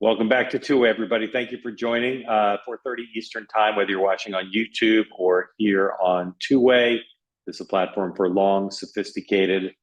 Welcome back to Two-Way, everybody. Thank you for joining 4:30 Eastern Time, whether you're watching on YouTube or here on Two-Way. This is a platform for long, sophisticated,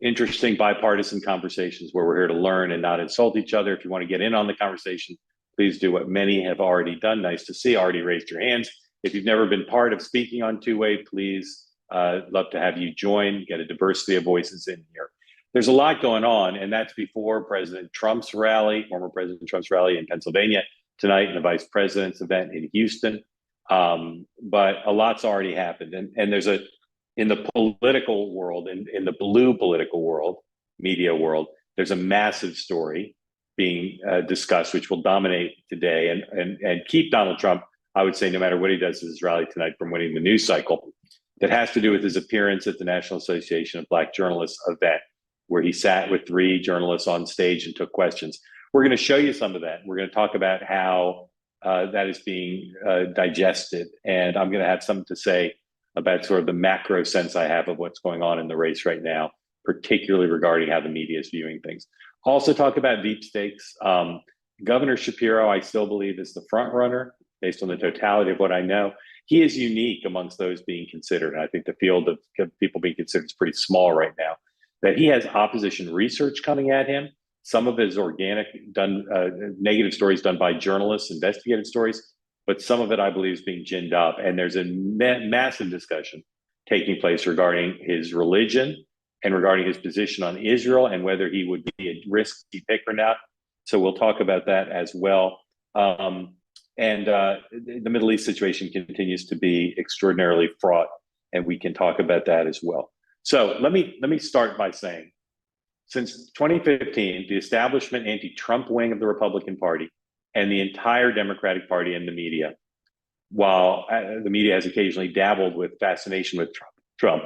interesting, bipartisan conversations where we're here to learn and not insult each other. If you want to get in on the conversation, please do what many have already done. Nice to see, already raised your hands. If you've never been part of speaking on Two-Way, please, love to have you join, get a diversity of voices in here. There's a lot going on, and that's before President Trump's rally, former President Trump's rally in Pennsylvania tonight, and the Vice President's event in Houston. But a lot's already happened, and there's in the political world, in the blue political world, media world, there's a massive story being discussed, which will dominate today and keep Donald Trump, I would say, no matter what he does at his rally tonight, from winning the news cycle. That has to do with his appearance at the National Association of Black Journalists event, where he sat with 3 journalists on stage and took questions. We're going to show you some of that. We're going to talk about how that is being digested. And I'm going to have something to say about sort of the macro sense I have of what's going on in the race right now, particularly regarding how the media is viewing things. Also talk about deep stakes. Governor Shapiro, I still believe, is the front runner based on the totality of what I know. He is unique amongst those being considered. And I think the field of people being considered is pretty small right now. That he has opposition research coming at him. Some of his organic negative stories done by journalists, investigative stories, but some of it I believe is being ginned up. And there's a massive discussion taking place regarding his religion and regarding his position on Israel and whether he would be a risky pick or not. So we'll talk about that as well. The Middle East situation continues to be extraordinarily fraught, and we can talk about that as well. So let me start by saying, since 2015, the establishment anti-Trump wing of the Republican Party and the entire Democratic Party and the media, while the media has occasionally dabbled with fascination with Trump,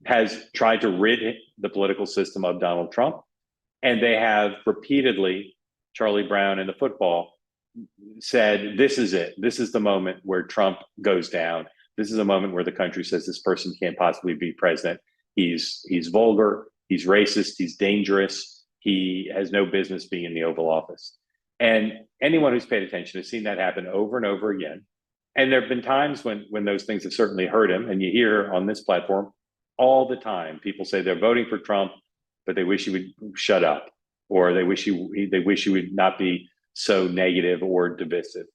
has tried to rid the political system of Donald Trump. And they have repeatedly, Charlie Brown and the football, said, this is it. This is the moment where Trump goes down. This is a moment where the country says this person can't possibly be president. He's vulgar, he's racist, he's dangerous, he has no business being in the Oval Office. And anyone who's paid attention has seen that happen over and over again. And there have been times when those things have certainly hurt him. And you hear on this platform all the time, people say they're voting for Trump, but they wish he would shut up, or they wish he would not be so negative or divisive.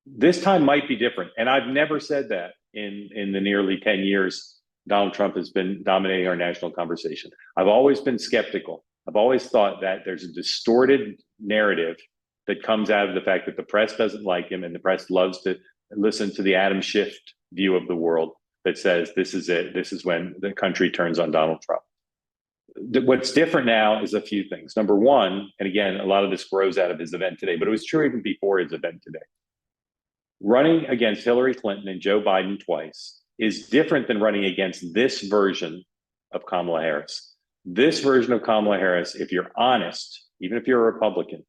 This time might be different. And I've never said that in the nearly 10 years Donald Trump has been dominating our national conversation. I've always been skeptical. I've always thought that there's a distorted narrative that comes out of the fact that the press doesn't like him, and the press loves to listen to the Adam Schiff view of the world that says this is it. This is when the country turns on Donald Trump. What's different now is a few things. Number one, and again, a lot of this grows out of his event today, but it was true even before his event today. Running against Hillary Clinton and Joe Biden twice is different than running against this version of Kamala Harris. This version of Kamala Harris, if you're honest, even if you're a Republican,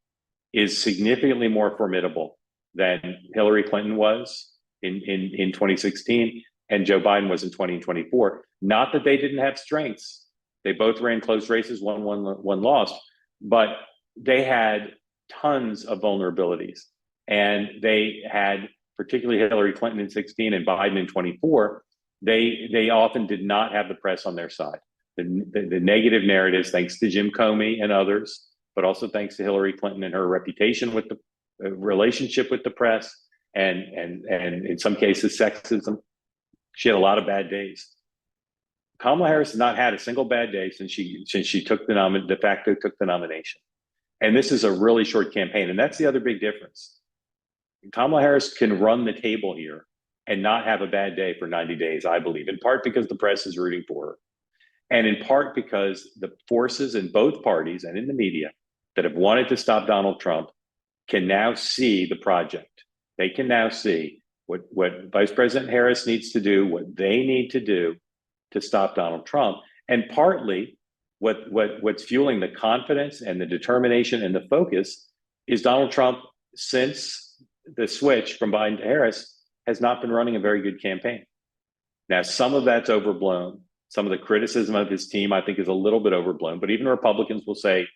is significantly more formidable than Hillary Clinton was in 2016 and Joe Biden was in 2024. Not that they didn't have strengths. They both ran close races, one lost, but they had tons of vulnerabilities. And they had, particularly Hillary Clinton in 16 and Biden in 24, they often did not have the press on their side. The negative narratives, thanks to Jim Comey and others, but also thanks to Hillary Clinton and her reputation with the relationship with the press, and in some cases sexism. She had a lot of bad days. Kamala Harris has not had a single bad day since she took de facto took the nomination. And this is a really short campaign. And that's the other big difference. Kamala Harris can run the table here and not have a bad day for 90 days, I believe, in part because the press is rooting for her, and in part because the forces in both parties and in the media that have wanted to stop Donald Trump can now see the project. They can now see what Vice President Harris needs to do, what they need to do to stop Donald Trump. And partly what's fueling the confidence and the determination and the focus is Donald Trump, since the switch from Biden to Harris, has not been running a very good campaign. Now, some of that's overblown. Some of the criticism of his team, I think, is a little bit overblown, but even Republicans will say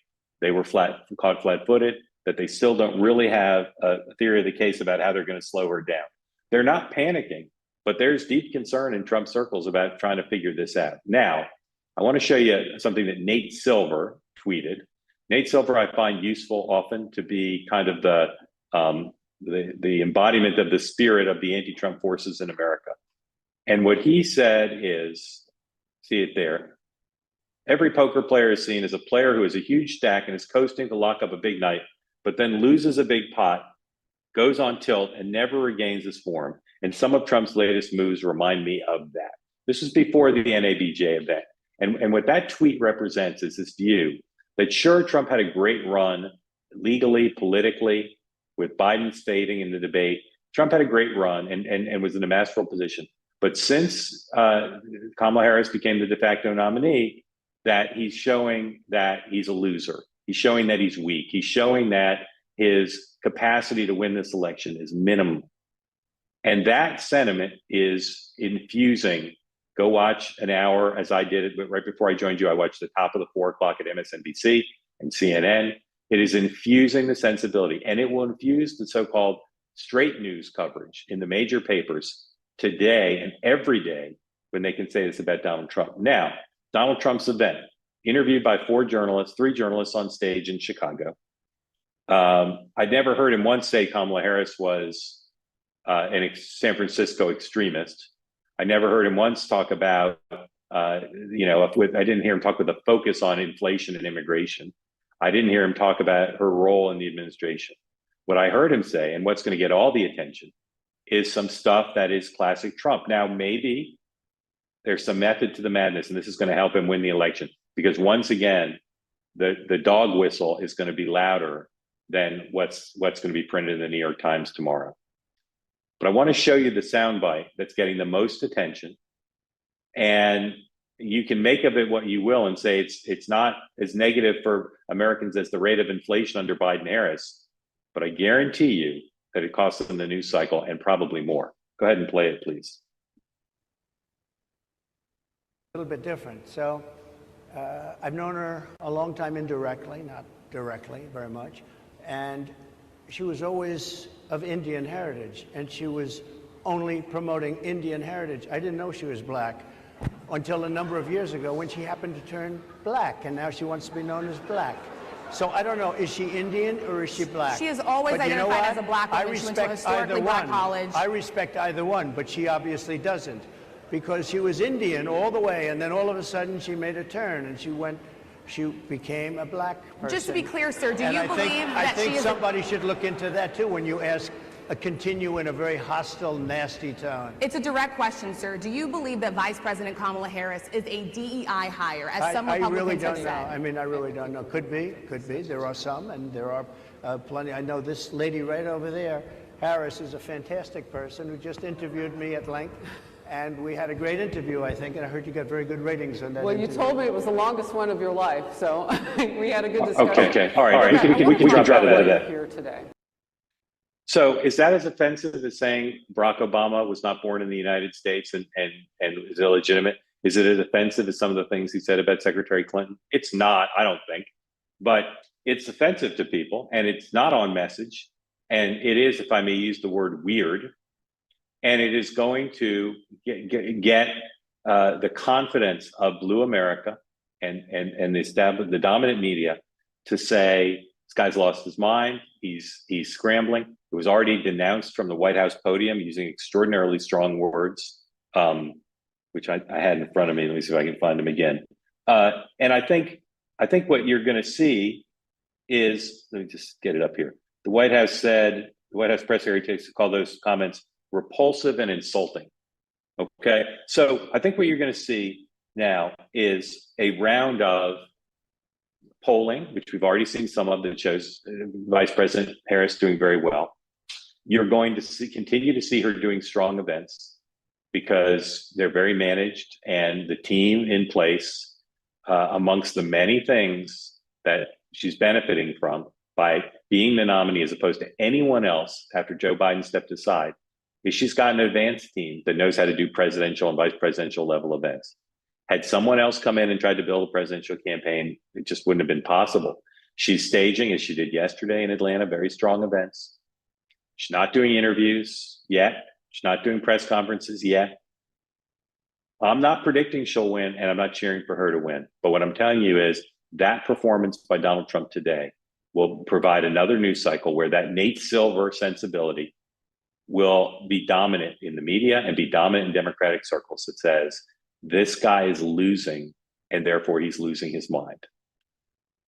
they were caught flat-footed, that they still don't really have a theory of the case about how they're going to slow her down. They're not panicking, but there's deep concern in Trump circles about trying to figure this out. Now, I want to show you something that Nate Silver tweeted. Nate Silver, I find useful often to be kind of the embodiment of the spirit of the anti-Trump forces in America. And what he said is, see it there, every poker player is seen as a player who has a huge stack and is coasting to lock up a big night, but then loses a big pot, goes on tilt, and never regains his form. And some of Trump's latest moves remind me of that. This was before the NABJ event. And what that tweet represents is this view that sure, Trump had a great run legally, politically, with Biden's fading in the debate. Trump had a great run and was in a masterful position. But since Kamala Harris became the de facto nominee, that he's showing that he's a loser. He's showing that he's weak. He's showing that his capacity to win this election is minimal. And that sentiment is infusing. Go watch an hour, as I did it right before I joined you. I watched the top of the 4 o'clock at MSNBC and CNN. It is infusing the sensibility, and it will infuse the so-called straight news coverage in the major papers today and every day when they can say this about Donald Trump. Now, Donald Trump's event, interviewed by 3 journalists on stage in Chicago. I'd never heard him once say Kamala Harris was an San Francisco extremist. I never heard him once talk about, I didn't hear him talk with a focus on inflation and immigration. I didn't hear him talk about her role in the administration. What I heard him say, and what's going to get all the attention, is some stuff that is classic Trump. Now, maybe there's some method to the madness, and this is going to help him win the election, because once again, the dog whistle is going to be louder than what's going to be printed in the New York Times tomorrow. But I want to show you the soundbite that's getting the most attention, and you can make of it what you will and say it's not as negative for Americans as the rate of inflation under Biden-Harris, but I guarantee you that it costs them the news cycle and probably more. Go ahead and play it, please. A little bit different. So I've known her a long time indirectly, not directly very much, and she was always of Indian heritage, and she was only promoting Indian heritage. I didn't know she was black until a number of years ago when she happened to turn black, and now she wants to be known as black. So I don't know, is she Indian or is she black? She is always identified as a black woman. She went to a historically black college. I respect either one, but she obviously doesn't, because she was Indian all the way, and then all of a sudden she made a turn, and she became a black person. Just to be clear, sir, do you believe that I think somebody should look into that too when you continue in a very hostile, nasty tone. It's a direct question, sir. Do you believe that Vice President Kamala Harris is a DEI hire, as some Republicans really don't have know. said? I mean, I really don't know. Could be. There are some, and there are plenty. I know this lady right over there, Harris, is a fantastic person who just interviewed me at length. And we had a great interview, I think, and I heard you got very good ratings on that. Well, interview. You told me it was the longest one of your life, so we had a good discussion. Okay. All right. We can drop out of that here today. So is that as offensive as saying Barack Obama was not born in the United States and is illegitimate? Is it as offensive as some of the things he said about Secretary Clinton? It's not, I don't think, but it's offensive to people, and it's not on message. And it is, if I may use the word, weird. And it is going to get the confidence of Blue America and the dominant media to say this guy's lost his mind. He's scrambling. It was already denounced from the White House podium using extraordinarily strong words, which I had in front of me. Let me see if I can find them again. And I think what you're going to see is, let me just get it up here. The White House press secretary called those comments repulsive and insulting. Okay, so I think what you're going to see now is a round of polling, which we've already seen some of, that shows Vice President Harris doing very well. You're going to continue to see her doing strong events because they're very managed, and the team in place, amongst the many things that she's benefiting from by being the nominee as opposed to anyone else after Joe Biden stepped aside, is she's got an advanced team that knows how to do presidential and vice presidential level events. Had someone else come in and tried to build a presidential campaign, it just wouldn't have been possible. She's staging, as she did yesterday in Atlanta, very strong events. She's not doing interviews yet. She's not doing press conferences yet. I'm not predicting she'll win, and I'm not cheering for her to win. But what I'm telling you is that performance by Donald Trump today will provide another news cycle where that Nate Silver sensibility will be dominant in the media and be dominant in Democratic circles that says this guy is losing and therefore he's losing his mind.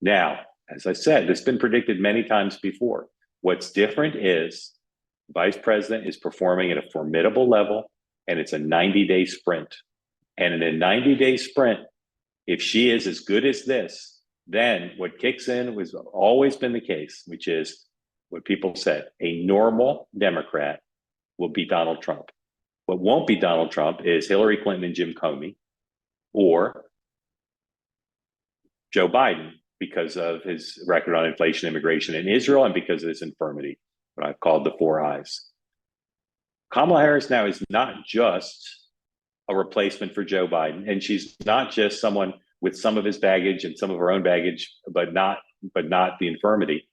Now, as I said, this has been predicted many times before. What's different is the vice president is performing at a formidable level, and it's a 90-day sprint. And in a 90-day sprint, if she is as good as this, then what kicks in was always been the case, which is what people said, a normal Democrat will beat Donald Trump. What won't beat Donald Trump is Hillary Clinton and Jim Comey, or Joe Biden, because of his record on inflation, immigration, and Israel, and because of his infirmity, what I've called the four eyes. Kamala Harris now is not just a replacement for Joe Biden, and she's not just someone with some of his baggage and some of her own baggage, but not the infirmity.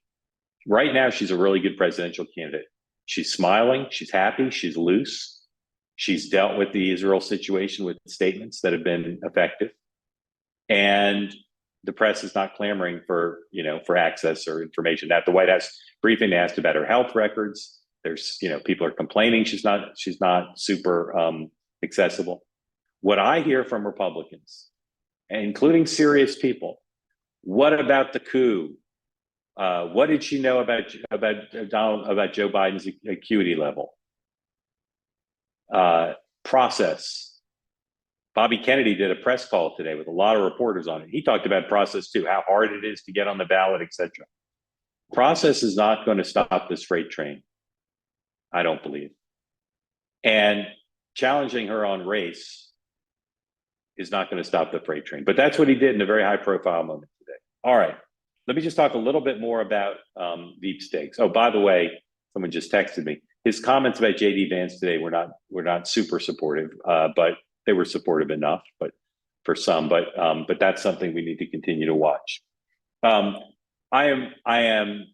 Right now, she's a really good presidential candidate. She's smiling, she's happy, she's loose. She's dealt with the Israel situation with statements that have been effective. And the press is not clamoring for access or information. At the White House briefing, they asked about her health records. There's, people are complaining she's not super accessible. What I hear from Republicans, including serious people, what about the coup? What did she know about Joe Biden's acuity level? Process. Bobby Kennedy did a press call today with a lot of reporters on it. He talked about process too, how hard it is to get on the ballot, etc. Process is not going to stop this freight train, I don't believe. And challenging her on race is not going to stop the freight train. But that's what he did in a very high-profile moment today. All right, let me just talk a little bit more about deep stakes. Oh, by the way, someone just texted me. His comments about J.D. Vance today were not super supportive, but they were supportive enough, but for some. But that's something we need to continue to watch. I am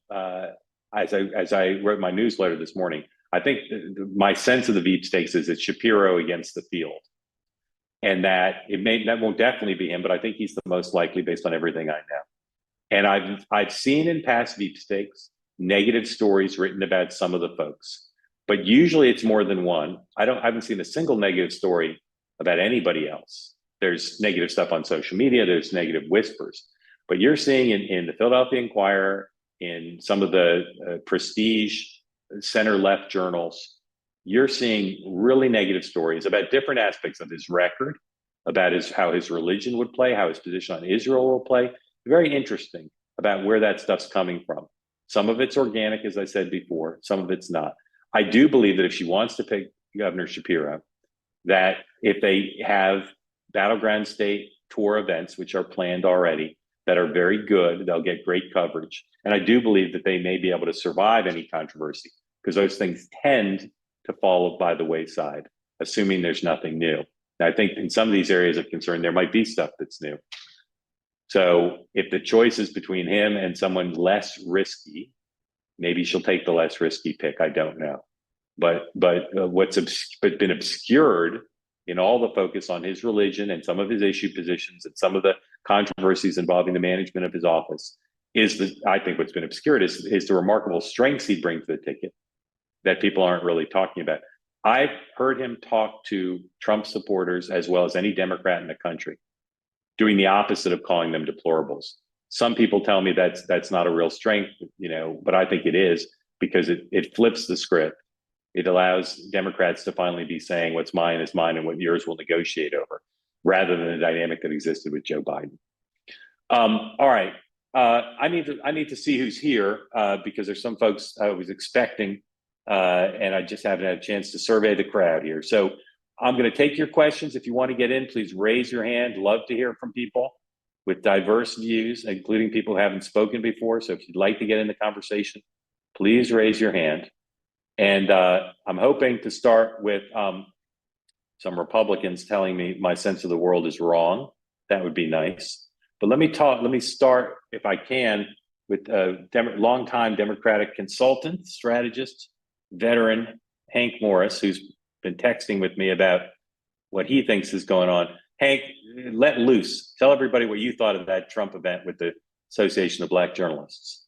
as I wrote my newsletter this morning, I think my sense of the deep stakes is it's Shapiro against the field, and that won't definitely be him, but I think he's the most likely based on everything I know. And I've seen in past deep stakes negative stories written about some of the folks, but usually it's more than one. I haven't seen a single negative story about anybody else. There's negative stuff on social media. There's negative whispers, but you're seeing in the Philadelphia Inquirer, in some of the prestige center-left journals, you're seeing really negative stories about different aspects of his record, about how his religion would play, how his position on Israel will play. Very interesting about where that stuff's coming from. Some of it's organic, as I said before. Some of it's not. I do believe that if she wants to pick Governor Shapiro, that if they have battleground state tour events, which are planned already, that are very good, they'll get great coverage. And I do believe that they may be able to survive any controversy, because those things tend to fall by the wayside, assuming there's nothing new. Now, I think in some of these areas of concern, there might be stuff that's new. So if the choice is between him and someone less risky, maybe she'll take the less risky pick. I don't know. But what's been obscured in all the focus on his religion and some of his issue positions and some of the controversies involving the management of his office I think what's been obscured is the remarkable strengths he brings to the ticket that people aren't really talking about. I've heard him talk to Trump supporters as well as any Democrat in the country, doing the opposite of calling them deplorables. Some people tell me that's not a real strength, but I think it is, because it flips the script. It allows Democrats to finally be saying what's mine is mine and what yours we'll negotiate over, rather than the dynamic that existed with Joe Biden. All right, I need to see who's here because there's some folks I was expecting, and I just haven't had a chance to survey the crowd here. So I'm going to take your questions. If you want to get in, please raise your hand. Love to hear from people with diverse views, including people who haven't spoken before. So if you'd like to get in the conversation, please raise your hand. And I'm hoping to start with some Republicans telling me my sense of the world is wrong. That would be nice. But let me start, if I can, with longtime Democratic consultant, strategist, veteran Hank Morris, who's been texting with me about what he thinks is going on. Hank, let loose. Tell everybody what you thought of that Trump event with the Association of Black Journalists.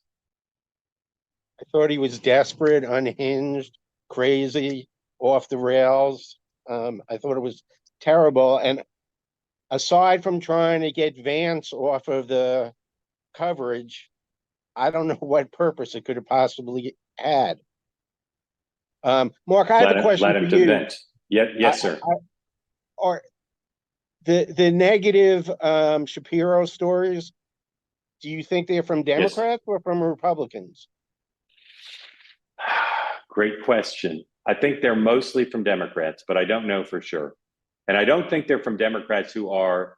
I thought he was desperate, unhinged, crazy, off the rails. I thought it was terrible. And aside from trying to get Vance off of the coverage, I don't know what purpose it could have possibly had. Mark, I have a question for you. Vent. Yes, sir. Are the negative Shapiro stories, do you think they're from Democrats or from Republicans? Great question. I think they're mostly from Democrats, but I don't know for sure. And I don't think they're from Democrats who are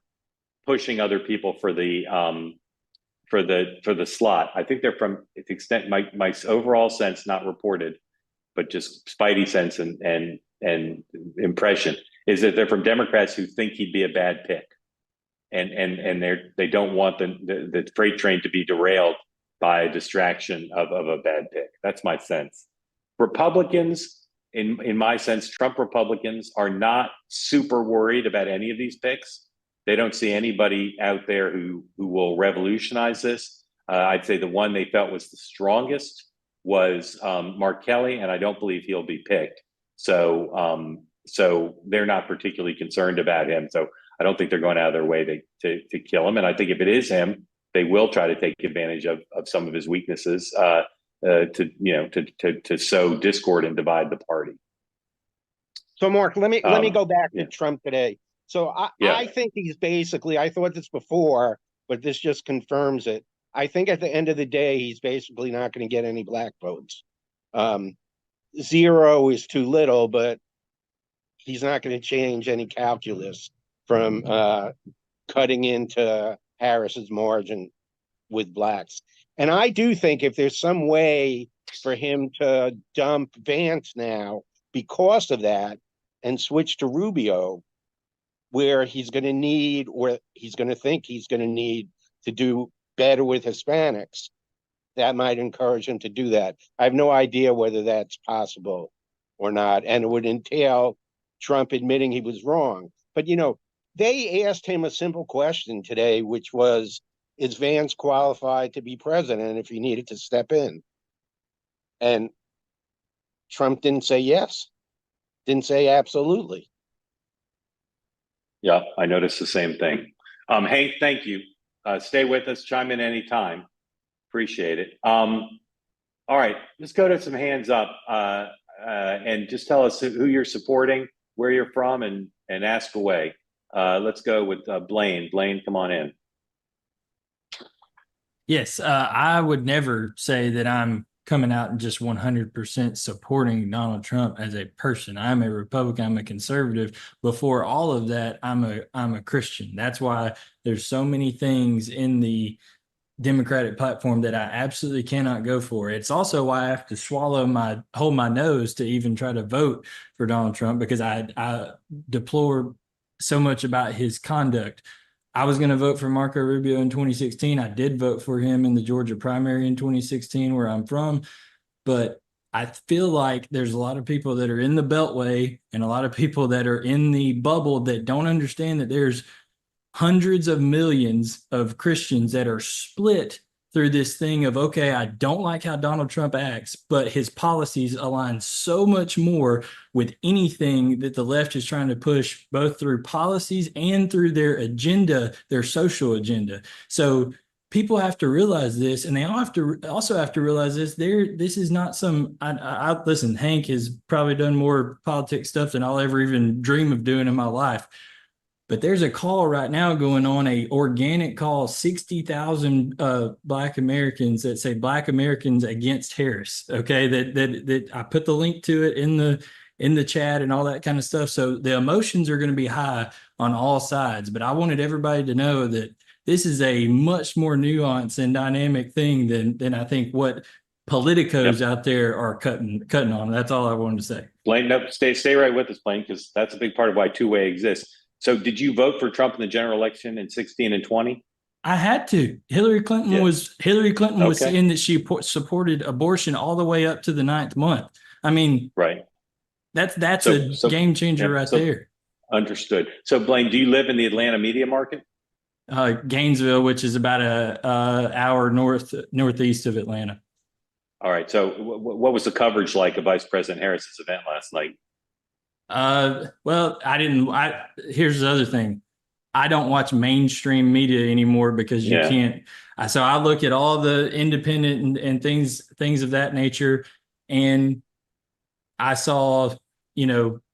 pushing other people for the slot. I think they're from, to the extent my overall sense, not reported, but just spidey sense and impression, is that they're from Democrats who think he'd be a bad pick, and they don't want the freight train to be derailed by a distraction of a bad pick. That's my sense. Republicans, in my sense, Trump Republicans are not super worried about any of these picks. They don't see anybody out there who will revolutionize this. I'd say the one they felt was the strongest was Mark Kelly, and I don't believe he'll be picked. So they're not particularly concerned about him. So I don't think they're going out of their way to kill him. And I think if it is him, they will try to take advantage of some of his weaknesses to sow discord and divide the party. So, Mark, let me go back to Trump today. So I think he's basically, I thought this before, but this just confirms it. I think at the end of the day, he's basically not going to get any black votes. 0 is too little, but he's not going to change any calculus from cutting into Harris's margin with blacks. And I do think if there's some way for him to dump Vance now because of that and switch to Rubio, where he's going to need, or he's going to think he's going to need to do better with Hispanics, that might encourage him to do that. I have no idea whether that's possible or not. And it would entail Trump admitting he was wrong. But, they asked him a simple question today, which was, is Vance qualified to be president if he needed to step in? And Trump didn't say yes, didn't say absolutely. Yeah, I noticed the same thing. Hank, thank you. Stay with us, chime in anytime. Appreciate it. All right, let's go to some hands up and just tell us who you're supporting, where you're from, and ask away. Let's go with Blaine. Blaine, come on in. Yes, I would never say that I'm coming out and just 100% supporting Donald Trump as a person. I'm a Republican, I'm a conservative. Before all of that, I'm a Christian. That's why there's so many things in the Democratic platform that I absolutely cannot go for. It's also why I have to hold my nose to even try to vote for Donald Trump, because I deplore so much about his conduct. I was going to vote for Marco Rubio in 2016. I did vote for him in the Georgia primary in 2016, where I'm from. But I feel like there's a lot of people that are in the Beltway and a lot of people that are in the bubble that don't understand that there's hundreds of millions of Christians that are split through this thing of, okay, I don't like how Donald Trump acts, but his policies align so much more with anything that the left is trying to push, both through policies and through their agenda, their social agenda. So people have to realize this, and they also have to realize this. This is not some. Listen. Hank has probably done more politics stuff than I'll ever even dream of doing in my life. But there's a call right now going on, a organic call, 60,000 Black Americans that say Black Americans against Harris. Okay, that I put the link to it in the chat and all that kind of stuff. So the emotions are going to be high on all sides. But I wanted everybody to know that this is a much more nuanced and dynamic thing than I think what politicos out there are cutting on. That's all I wanted to say. Blaine, no, stay right with us, Blaine, because that's a big part of why two-way exists. So did you vote for Trump in the general election in 16 and 20? I had to. Hillary Clinton Yeah. was Okay. saying that she supported abortion all the way up to the 9th month. I mean, Right. that's So, a game changer yep. right So there. understood. So Blaine, do you live in the Atlanta media market? Gainesville, which is about a hour northeast of Atlanta. All right. So what was the coverage like of Vice President Harris's event last night? Well, here's the other thing. I don't watch mainstream media anymore because you Yeah. can't. So I look at all the independent and things of that nature, and I saw,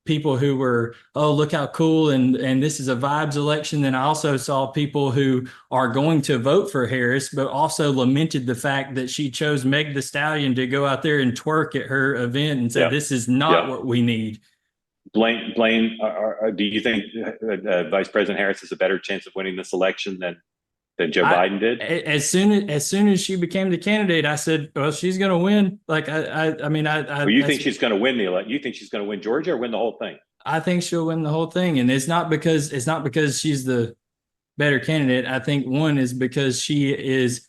people who were, oh, look how cool, and this is a vibes election. Then I also saw people who are going to vote for Harris, but also lamented the fact that she chose Meg the Stallion to go out there and twerk at her event and said, Yeah. this is not what we need. Blaine, do you think Vice President Harris has a better chance of winning this election than Joe Biden did? As soon as she became the candidate, I said, well, she's going to win. Like, Or you think she's going to win the election? You think she's going to win Georgia or win the whole thing? I think she'll win the whole thing. And it's not because she's the better candidate. I think one is because she is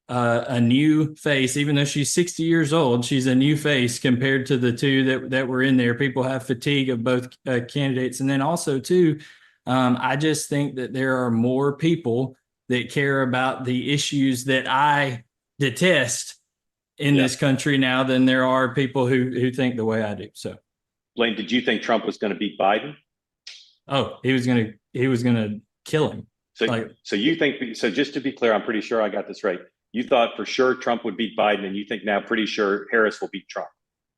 a new face, even though she's 60 years old, she's a new face compared to the two that were in there. People have fatigue of both candidates. And then also too, I just think that there are more people that care about the issues that I detest in this country now than there are people who think the way I do. So, Blaine, did you think Trump was going to beat Biden? Oh, he was gonna kill him. So you think, so just to be clear, I'm pretty sure I got this right. You thought for sure Trump would beat Biden, and you think now pretty sure Harris will beat Trump.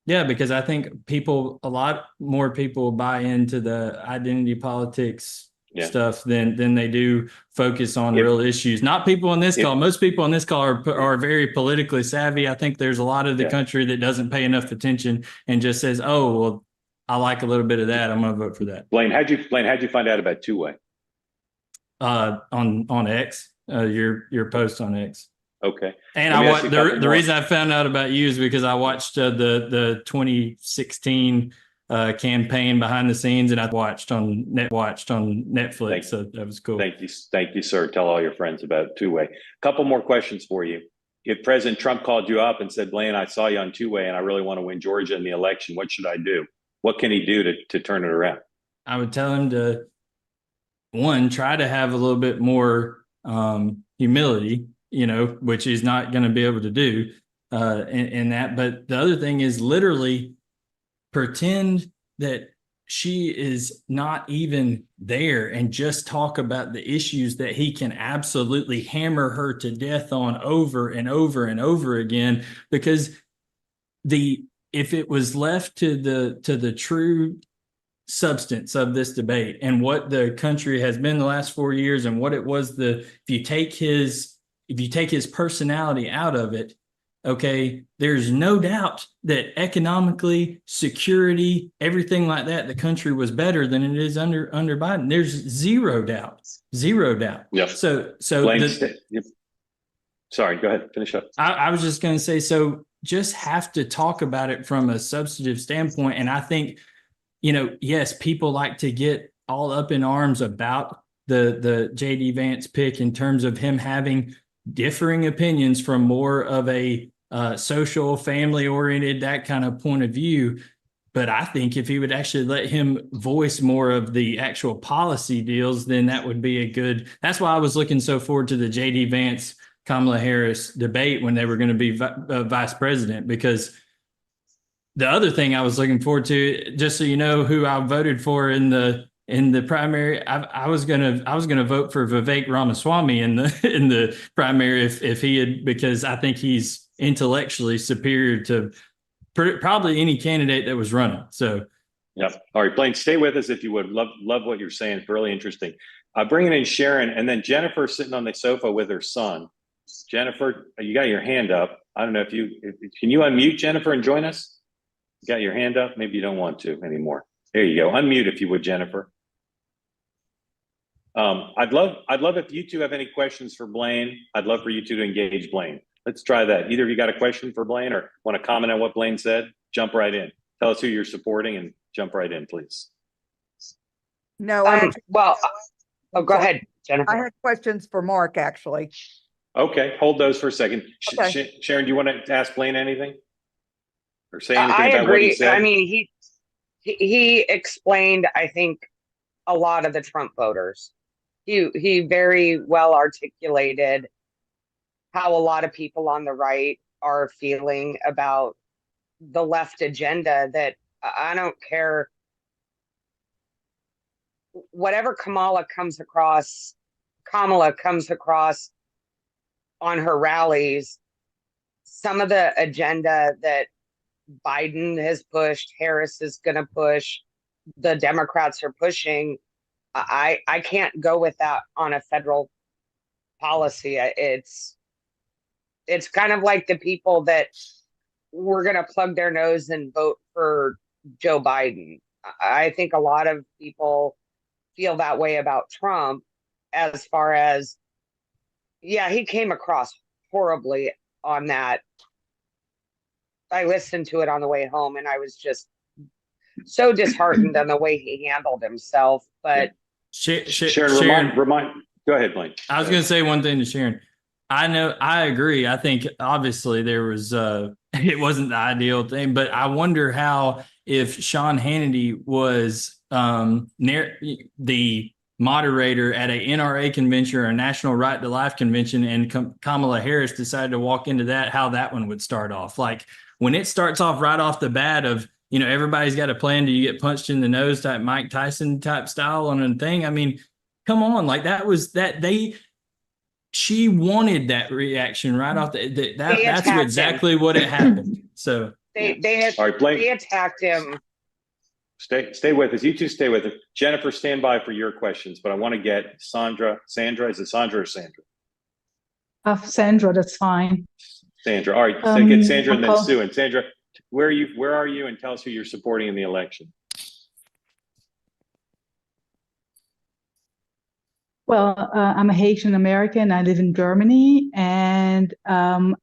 Yeah, because I think a lot more people buy into the identity politics stuff than they do focus on real issues. Not people on this call. Most people on this call are very politically savvy. I think there's a lot of the country that doesn't pay enough attention and just says, oh, well, I like a little bit of that, I'm going to vote for that. Blaine, how'd you find out about two-way? On X, your post on X. Okay. And I watched the reason I found out about you is because I watched the 2016 campaign behind the scenes, and I watched on Netflix. So that was cool. Thank you, sir. Tell all your friends about two-way. Couple more questions for you. If President Trump called you up and said, Blaine, I saw you on two-way and I really want to win Georgia in the election, what should I do? What can he do to turn it around? I would tell him to, one, try to have a little bit more humility, which he's not going to be able to do in that. But the other thing is literally pretend that she is not even there and just talk about the issues that he can absolutely hammer her to death on over and over and over again. Because if it was left to the true substance of this debate and what the country has been the last 4 years and what it was, if you take his personality out of it, okay, there's no doubt that economically, security, everything like that, the country was better than it is under Biden. There's zero doubt. Yep. So sorry, go ahead, finish up. I was just going to say, so just have to talk about it from a substantive standpoint. And I think, yes, people like to get all up in arms about the JD Vance pick in terms of him having differing opinions from more of a social, family-oriented, that kind of point of view. But I think if he would actually let him voice more of the actual policy deals, then that would be a good. That's why I was looking so forward to the JD Vance Kamala Harris debate when they were going to be vice president, because the other thing I was looking forward to, just so you know who I voted for in the primary, I was gonna vote for Vivek Ramaswamy in the primary if he had, because I think he's intellectually superior to probably any candidate that was running. So, yeah. All right, Blaine, stay with us if you would. Love what you're saying. It's really interesting. Bringing in Sharon, and then Jennifer sitting on the sofa with her son. Jennifer, you got your hand up. I don't know if can you unmute, Jennifer, and join us? You got your hand up? Maybe you don't want to anymore. There you go. Unmute if you would, Jennifer. I'd love if you two have any questions for Blaine. I'd love for you two to engage Blaine. Let's try that. Either of you got a question for Blaine or want to comment on what Blaine said? Jump right in. Tell us who you're supporting and jump right in, please. No, Oh, go ahead, Jennifer. I had questions for Mark, actually. Okay, hold those for a second. Okay. Sharon, do you want to ask Blaine anything? Or say anything I about what he agree. said? I mean, he explained, I think, a lot of the Trump voters. He very well articulated how a lot of people on the right are feeling about the left agenda, that I don't care whatever Kamala comes across on her rallies. Some of the agenda that Biden has pushed, Harris is going to push, the Democrats are pushing. I can't go with that on a federal policy. It's kind of like the people that were going to plug their nose and vote for Joe Biden. I think a lot of people feel that way about Trump, as far as, yeah, he came across horribly on that. I listened to it on the way home and I was just so disheartened on the way he handled himself. But Sharon, go ahead, Blaine. I was going to say one thing to Sharon. I agree. I think obviously there was it wasn't the ideal thing, but I wonder how, if Sean Hannity was the moderator at a NRA convention or a National Right to Life convention, and Kamala Harris decided to walk into that, how that one would start off. Like when it starts off right off the bat of, you know, everybody's got a plan, do you get punched in the nose type Mike Tyson type style on a thing. I mean, come on, like she wanted that reaction right off that's exactly what it happened. So they all right, Blake, they attacked him. Stay with us. You two stay with us. Jennifer, stand by for your questions, but I want to get Sandra. Is it Sandra or Sandra? Sandra, that's fine. Sandra. All right, so get Sandra and then Sue. And Sandra, where are you? And tell us who you're supporting in the election. Well, I'm a Haitian American. I live in Germany, and I'm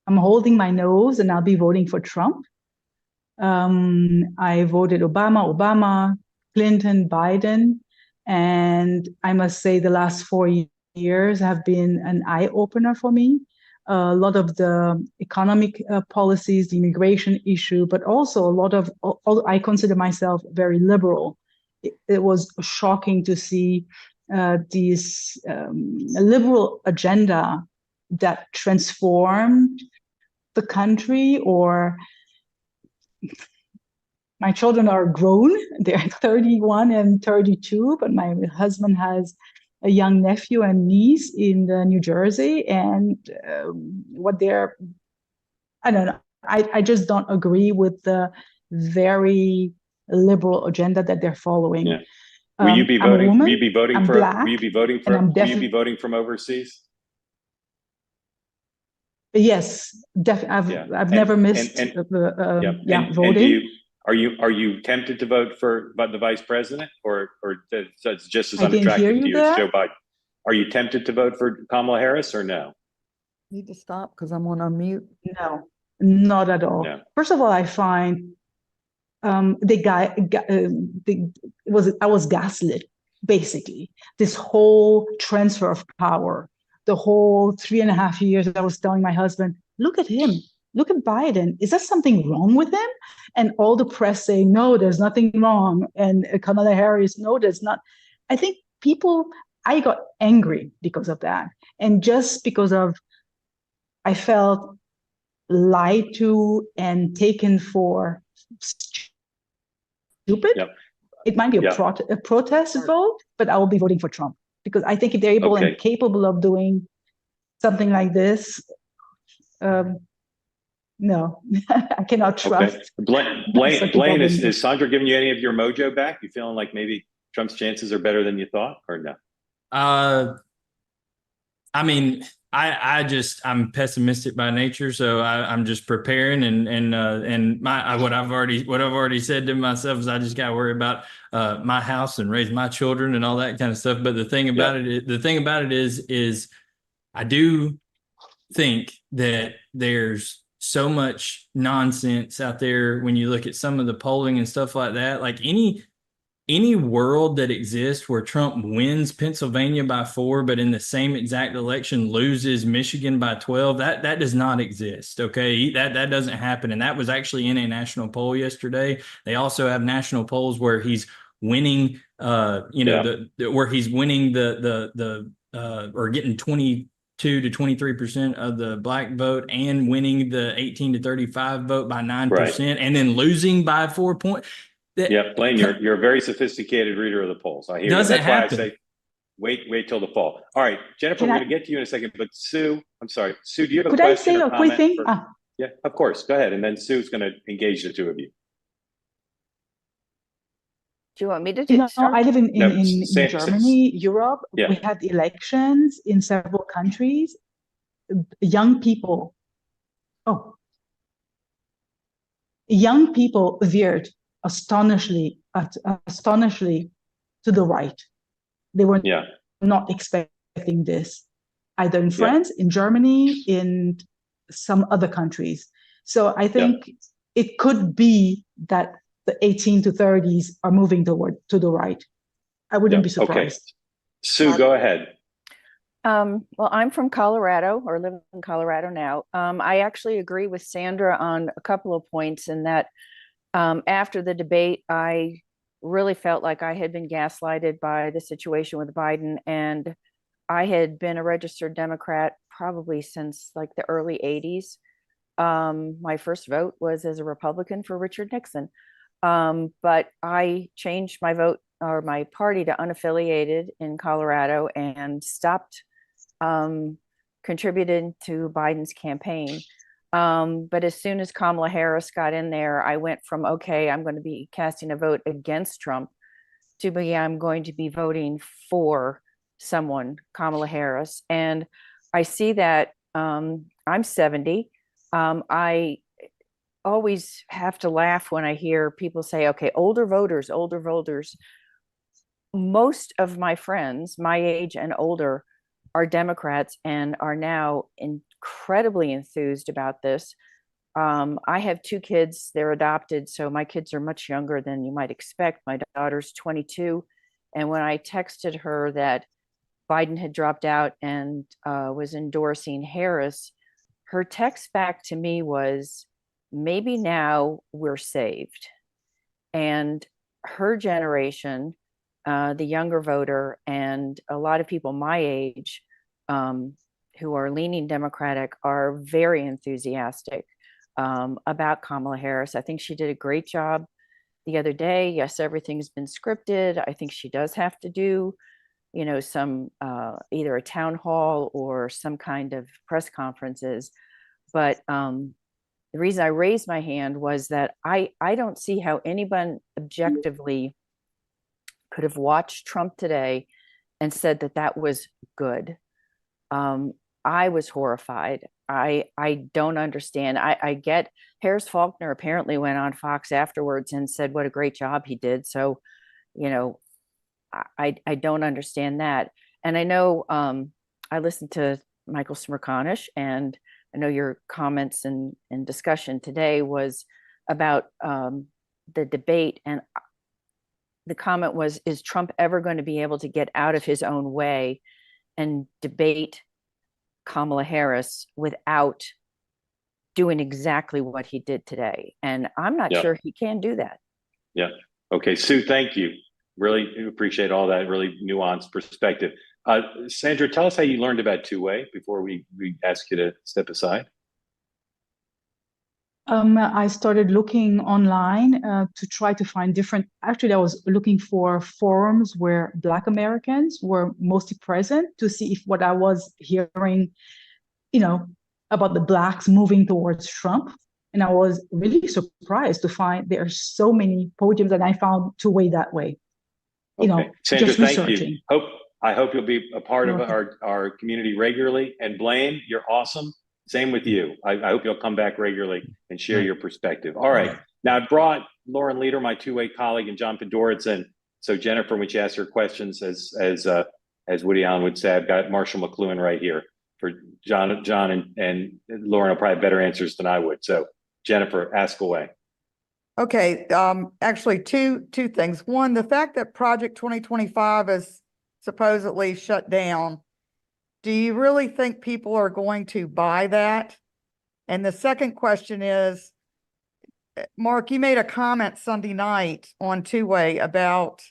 holding my nose, and I'll be voting for Trump. I voted Obama, Clinton, Biden, and I must say the last 4 years have been an eye-opener for me. A lot of the economic policies, the immigration issue, but also a lot of, I consider myself very liberal. It was shocking to see this liberal agenda that transformed the country. Or my children are grown, they're 31 and 32, but my husband has a young nephew and niece in New Jersey, and I don't know, I just don't agree with the very liberal agenda that they're following. Yeah. Will you be voting? Woman, will you be voting I'm for? Black, will you be voting for? Will you be voting from overseas? Yes, I've never missed voting. And are you tempted to vote for the vice president, or that's just as unattractive to you as Joe Biden? Are you tempted to vote for Kamala Harris or no? Need to stop because I'm on unmute. No, not at all. No. First of all, I find I was gaslit, basically. This whole transfer of power, the whole 3.5 years, I was telling my husband, look at him, look at Biden. Is there something wrong with him? And all the press saying, no, there's nothing wrong. And Kamala Harris, no, there's not. I think I got angry because of that. And just because I felt lied to and taken for stupid. Yep. It might be a protest vote, but I will be voting for Trump, because I think if they're able and capable of doing something like this, no, I cannot trust. Blaine, is Sandra giving you any of your mojo back? You feeling like maybe Trump's chances are better than you thought, or no? I mean, I'm pessimistic by nature, so I'm just preparing, and what I've already said to myself is I just got to worry about my house and raise my children and all that kind of stuff. But the thing about it is I do think that there's so much nonsense out there when you look at some of the polling and stuff like that. Like any world that exists where Trump wins Pennsylvania by 4, but in the same exact election loses Michigan by 12, that does not exist. Okay, that doesn't happen, and that was actually in a national poll yesterday. They also have national polls where he's winning, where he's winning or getting 22 to 23% of the black vote and winning the 18 to 35 vote by 9%, and then losing by 4 points. Yeah, Blaine, you're a very sophisticated reader of the polls. I hear you. Doesn't That's why happen. I say wait till the fall. All right, Jennifer, we're going to get to you in a second, but Sue, I'm sorry. Sue, do you have a Could I question say or a quick comment? thing? Yeah, of course. Go ahead. And then Sue's going to engage the two of you. Do you want me to start? I live in No, Germany, Europe. Yeah. We had elections in several countries. Young people veered astonishingly to the right. They were not expecting this, either in France, in Germany, in some other countries. So I think it could be that the 18 to 30s are moving to the right. I wouldn't be surprised. Okay. Sue, go ahead. Well, I'm from Colorado, or live in Colorado now. I actually agree with Sandra on a couple of points in that after the debate, I really felt like I had been gaslighted by the situation with Biden. And I had been a registered Democrat probably since like the early 80s. My first vote was as a Republican for Richard Nixon. But I changed my vote or my party to unaffiliated in Colorado and stopped contributing to Biden's campaign. But as soon as Kamala Harris got in there, I went from, okay, I'm going to be casting a vote against Trump to I'm going to be voting for someone, Kamala Harris. And I see that I'm 70. I always have to laugh when I hear people say, okay, older voters. Most of my friends, my age and older, are Democrats and are now incredibly enthused about this. I have 2 kids, they're adopted, so my kids are much younger than you might expect. My daughter's 22. And when I texted her that Biden had dropped out and was endorsing Harris, her text back to me was, maybe now we're saved. And her generation, the younger voter, and a lot of people my age who are leaning Democratic are very enthusiastic about Kamala Harris. I think she did a great job the other day. Yes, everything's been scripted. I think she does have to do, some either a town hall or some kind of press conferences. But the reason I raised my hand was that I don't see how anyone objectively could have watched Trump today and said that that was good. I was horrified. I don't understand. I get Harris Faulkner apparently went on Fox afterwards and said what a great job he did. So, I don't understand that. And I know I listened to Michael Smerconish, and I know your comments and discussion today was about the debate, and the comment was, is Trump ever going to be able to get out of his own way and debate Kamala Harris without doing exactly what he did today? And I'm not sure he can do that. Yeah. Okay, Sue, thank you. Really appreciate all that really nuanced perspective. Sandra, tell us how you learned about two-way before we ask you to step aside. I started looking online to try to find actually I was looking for forums where Black Americans were mostly present to see if what I was hearing, about the Blacks moving towards Trump. And I was really surprised to find there are so many podiums, and I found two-way that way. Okay. Sandra, just thank researching. you. I hope you'll be a part of our community regularly. And Blaine, you're awesome. Same with you. I hope you'll come back regularly and share your perspective. All right. Now, I brought Lauren Leader, my two-way colleague, and John Podhoretz. So Jennifer, when she asks her questions, as Woody Allen would say, I've got Marshall McLuhan right here for John and Lauren will probably have better answers than I would. So Jennifer, ask away. Okay, actually two things. One, the fact that Project 2025 is supposedly shut down, do you really think people are going to buy that? And the second question is, Mark, you made a comment Sunday night on Two-Way about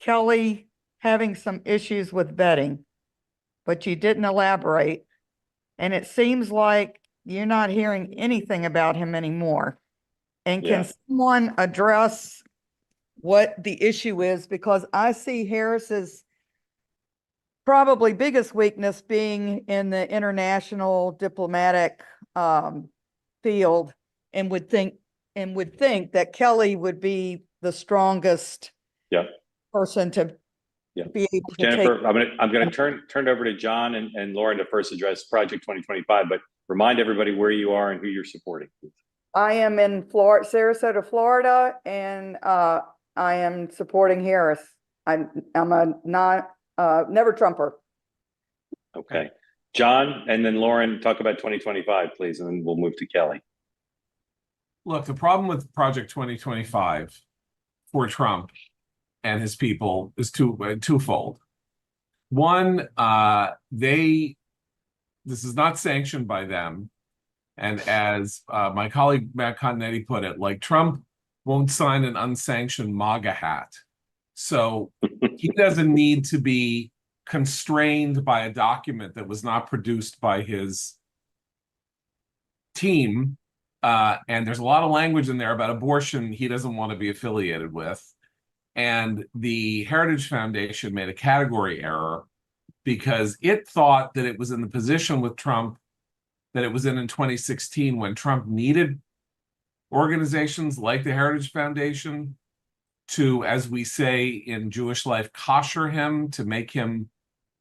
Kelly having some issues with vetting, but you didn't elaborate. And it seems like you're not hearing anything about him anymore. And can someone address what the issue is? Because I see Harris's probably biggest weakness being in the international diplomatic field, and would think that Kelly would be the strongest person to be able to Jennifer, I'm gonna turn it over to John and Lauren to first address Project 2025, but remind everybody where you are and who you're supporting. I am in Sarasota, Florida, and I am supporting Harris. I'm a never Trumper. Okay. John, and then Lauren, talk about 2025, please, and then we'll move to Kelly. Look, the problem with Project 2025 for Trump and his people is twofold. One, this is not sanctioned by them. And as my colleague Matt Continetti put it, like, Trump won't sign an unsanctioned MAGA hat. So he doesn't need to be constrained by a document that was not produced by his team. And there's a lot of language in there about abortion he doesn't want to be affiliated with. And the Heritage Foundation made a category error because it thought that it was in the position with Trump that it was in 2016, when Trump needed organizations like the Heritage Foundation to, as we say in Jewish life, kosher him, to make him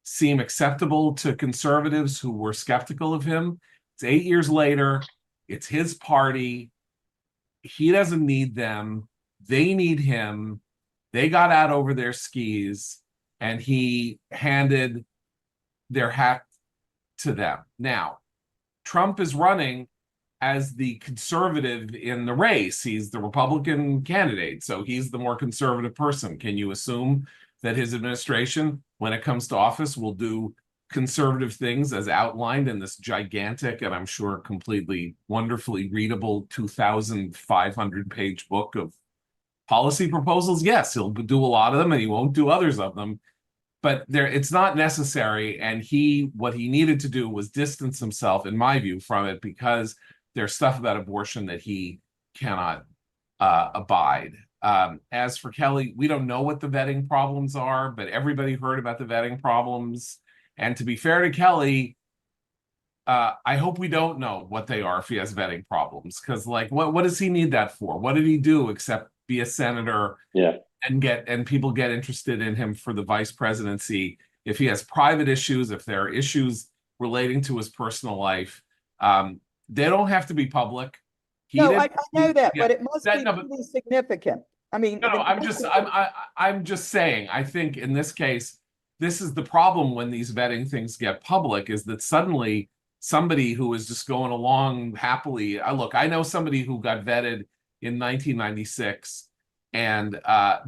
seem acceptable to conservatives who were skeptical of him. It's 8 years later. It's his party. He doesn't need them. They need him. They got out over their skis, and he handed their hat to them. Now, Trump is running as the conservative in the race. He's the Republican candidate, so he's the more conservative person. Can you assume that his administration, when it comes to office, will do conservative things as outlined in this gigantic, and I'm sure completely wonderfully readable 2,500-page book of policy proposals? Yes, he'll do a lot of them, and he won't do others of them. But it's not necessary, and what he needed to do was distance himself, in my view, from it, because there's stuff about abortion that he cannot abide. As for Kelly, we don't know what the vetting problems are, but everybody heard about the vetting problems. And to be fair to Kelly, I hope we don't know what they are if he has vetting problems, because, like, what does he need that for? What did he do except be a senator? And people get interested in him for the vice presidency? If he has private issues, if there are issues relating to his personal life, they don't have to be public. I know that, but it must be pretty significant. I mean, I'm just saying, I think in this case, this is the problem when these vetting things get public, is that suddenly somebody who is just going along happily. Look, I know somebody who got vetted in 1996 and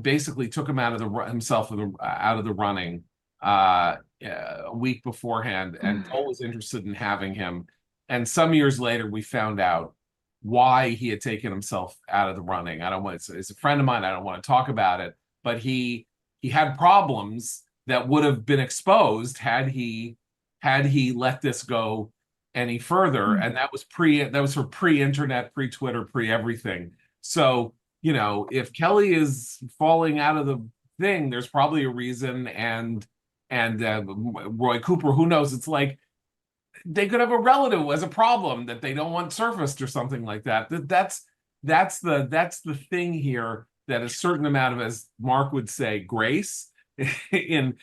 basically took him himself out of the running a week beforehand, and Cole was interested in having him. And some years later, we found out why he had taken himself out of the running. It's a friend of mine. I don't want to talk about it, but he had problems that would have been exposed had he let this go any further. And that was for pre-internet, pre-Twitter, pre-everything. So, you know, if Kelly is falling out of the thing, there's probably a reason. And Roy Cooper, who knows? It's like they could have a relative who has a problem that they don't want surfaced or something like that. That's the thing here, that a certain amount of, as Mark would say, grace in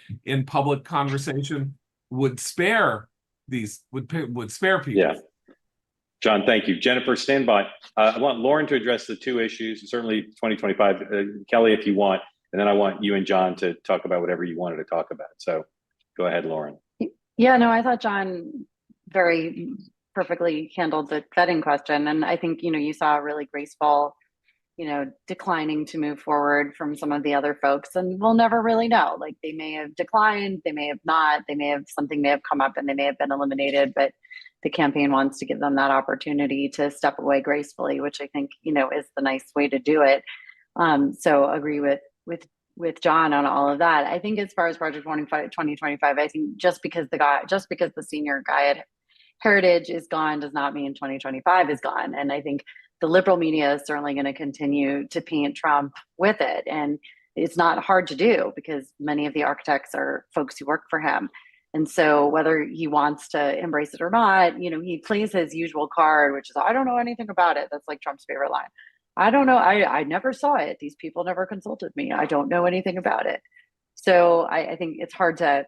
public conversation would spare people. Yeah. John, thank you. Jennifer, stand by. I want Lauren to address the two issues, certainly 2025. Kelly, if you want, and then I want you and John to talk about whatever you wanted to talk about. So go ahead, Lauren. Yeah, no, I thought John very perfectly handled the vetting question. And I think, you know, you saw a really graceful declining to move forward from some of the other folks. And we'll never really know. Like, they may have declined, they may have not, something may have come up and they may have been eliminated, but the campaign wants to give them that opportunity to step away gracefully, which I think, is the nice way to do it. So agree with John on all of that. I think as far as Project 2025, I think just because the senior guy at Heritage is gone does not mean 2025 is gone. And I think the liberal media is certainly going to continue to paint Trump with it. And it's not hard to do because many of the architects are folks who work for him. And so whether he wants to embrace it or not, he plays his usual card, which is, I don't know anything about it. That's like Trump's favorite line. I don't know. I never saw it. These people never consulted me. I don't know anything about it. So I think it's hard to,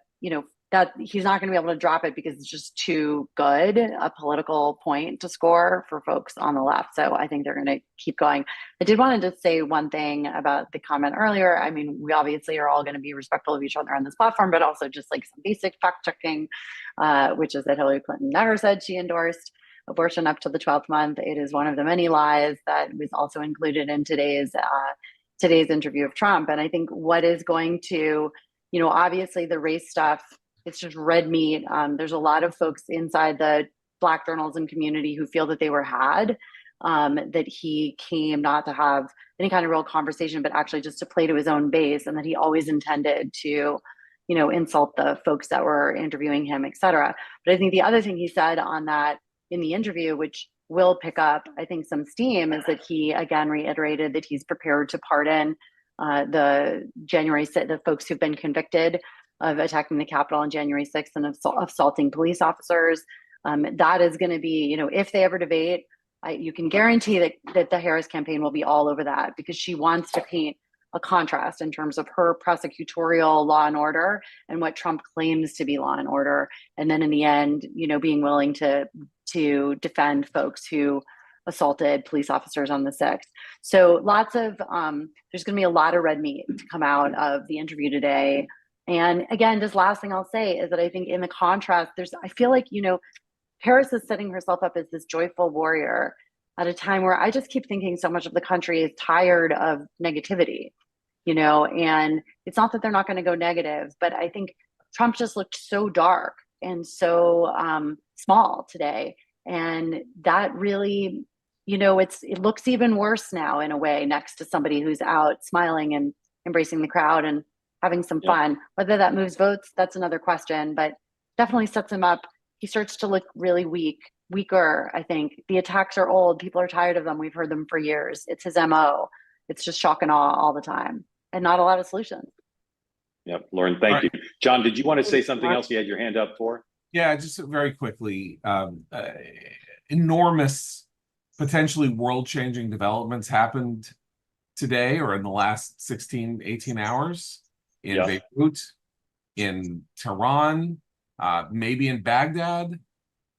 that he's not going to be able to drop it because it's just too good a political point to score for folks on the left. So I think they're going to keep going. I did want to just say one thing about the comment earlier. I mean, we obviously are all going to be respectful of each other on this platform, but also just like some basic fact checking, which is that Hillary Clinton never said she endorsed abortion up to the 12th month. It is one of the many lies that was also included in today's interview of Trump. And I think what is going to, obviously the race stuff, it's just red meat. There's a lot of folks inside the Black journalism community who feel that they were had, that he came not to have any kind of real conversation, but actually just to play to his own base, and that he always intended to, insult the folks that were interviewing him, et cetera. But I think the other thing he said on that in the interview, which will pick up, I think, some steam, is that he again reiterated that he's prepared to pardon the folks who've been convicted of attacking the Capitol on January 6th and assaulting police officers. That is going to be, if they ever debate, you can guarantee that the Harris campaign will be all over that, because she wants to paint a contrast in terms of her prosecutorial law and order and what Trump claims to be law and order. And then in the end, being willing to defend folks who assaulted police officers on the 6th. So there's going to be a lot of red meat to come out of the interview today. And again, just last thing I'll say is that I think in the contrast, I feel like, Harris is setting herself up as this joyful warrior at a time where I just keep thinking so much of the country is tired of negativity, and it's not that they're not going to go negative, but I think Trump just looked so dark and so small today. And that really, it looks even worse now in a way next to somebody who's out smiling and embracing the crowd and having some fun. Whether that moves votes, that's another question, but definitely sets him up. He starts to look really weaker, I think. The attacks are old. People are tired of them. We've heard them for years. It's his MO. It's just shock and awe all the time and not a lot of solutions. Yep. Lauren, thank you. John, did you want to say something else you had your hand up for? Yeah, just very quickly. Enormous, potentially world-changing developments happened today or in the last 16, 18 hours in Beirut, in Tehran, maybe in Baghdad.